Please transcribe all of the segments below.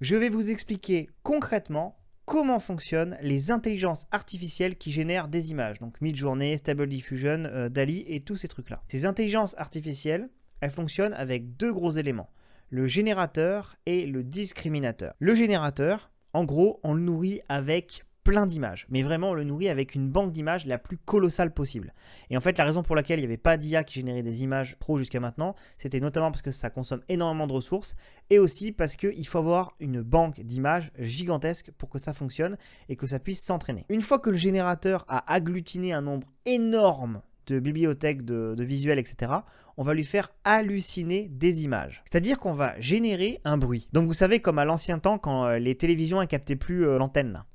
Je vais vous expliquer concrètement comment fonctionnent les intelligences artificielles qui génèrent des images. Donc Midjourney, Stable Diffusion, DALL-E et tous ces trucs-là. Ces intelligences artificielles, elles fonctionnent avec deux gros éléments. Le générateur et le discriminateur. Le générateur, en gros, on le nourrit avec plein d'images, mais vraiment on le nourrit avec une banque d'images la plus colossale possible. Et en fait, la raison pour laquelle il n'y avait pas d'IA qui générait des images pro jusqu'à maintenant, c'était notamment parce que ça consomme énormément de ressources et aussi parce qu'il faut avoir une banque d'images gigantesque pour que ça fonctionne et que ça puisse s'entraîner. Une fois que le générateur a agglutiné un nombre énorme de bibliothèques, de visuels, etc., on va lui faire halluciner des images. C'est-à-dire qu'on va générer un bruit. Donc vous savez, comme à l'ancien temps, quand les télévisions ne captaient plus l'antenne, là.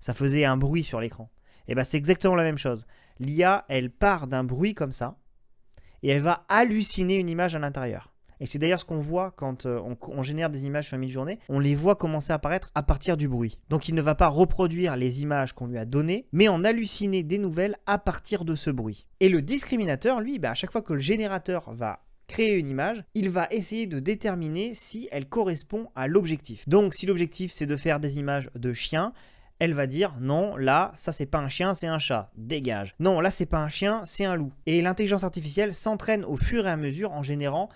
Ça faisait un bruit sur l'écran. Et bien c'est exactement la même chose. L'IA, elle part d'un bruit comme ça, et elle va halluciner une image à l'intérieur. Et c'est d'ailleurs ce qu'on voit quand on génère des images sur Midjourney. On les voit commencer à apparaître à partir du bruit. Donc il ne va pas reproduire les images qu'on lui a données, mais en halluciner des nouvelles à partir de ce bruit. Et le discriminateur, lui, à chaque fois que le générateur va créer une image, il va essayer de déterminer si elle correspond à l'objectif. Donc si l'objectif c'est de faire des images de chiens, elle va dire non, là, ça c'est pas un chien, c'est un chat, dégage. Non, là c'est pas un chien, c'est un loup. Et l'intelligence artificielle s'entraîne au fur et à mesure en générant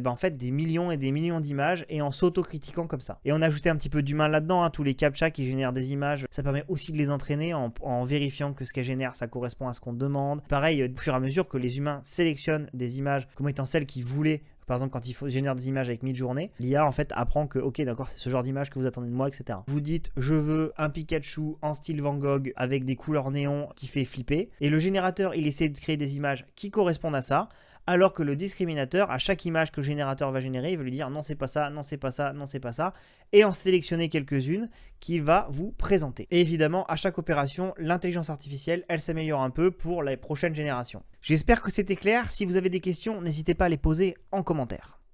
en fait des millions et des millions d'images et en s'autocritiquant comme ça. Et on a ajouté un petit peu d'humain là-dedans, hein, tous les captcha qui génèrent des images, ça permet aussi de les entraîner en vérifiant que ce qu'elles génèrent, ça correspond à ce qu'on demande. Pareil, au fur et à mesure que les humains sélectionnent des images comme étant celles qu'ils voulaient. Par exemple, quand il faut générer des images avec Midjourney, l'IA en fait apprend que, ok, d'accord, c'est ce genre d'image que vous attendez de moi, etc. Vous dites, je veux un Pikachu en style Van Gogh avec des couleurs néon qui fait flipper. Et le générateur, il essaie de créer des images qui correspondent à ça. Alors que le discriminateur, à chaque image que le générateur va générer, il va lui dire non, c'est pas ça, non, c'est pas ça, non, c'est pas ça, et en sélectionner quelques-unes qu'il va vous présenter. Et évidemment, à chaque opération, l'intelligence artificielle, elle s'améliore un peu pour les prochaines générations. J'espère que c'était clair. Si vous avez des questions, n'hésitez pas à les poser en commentaire.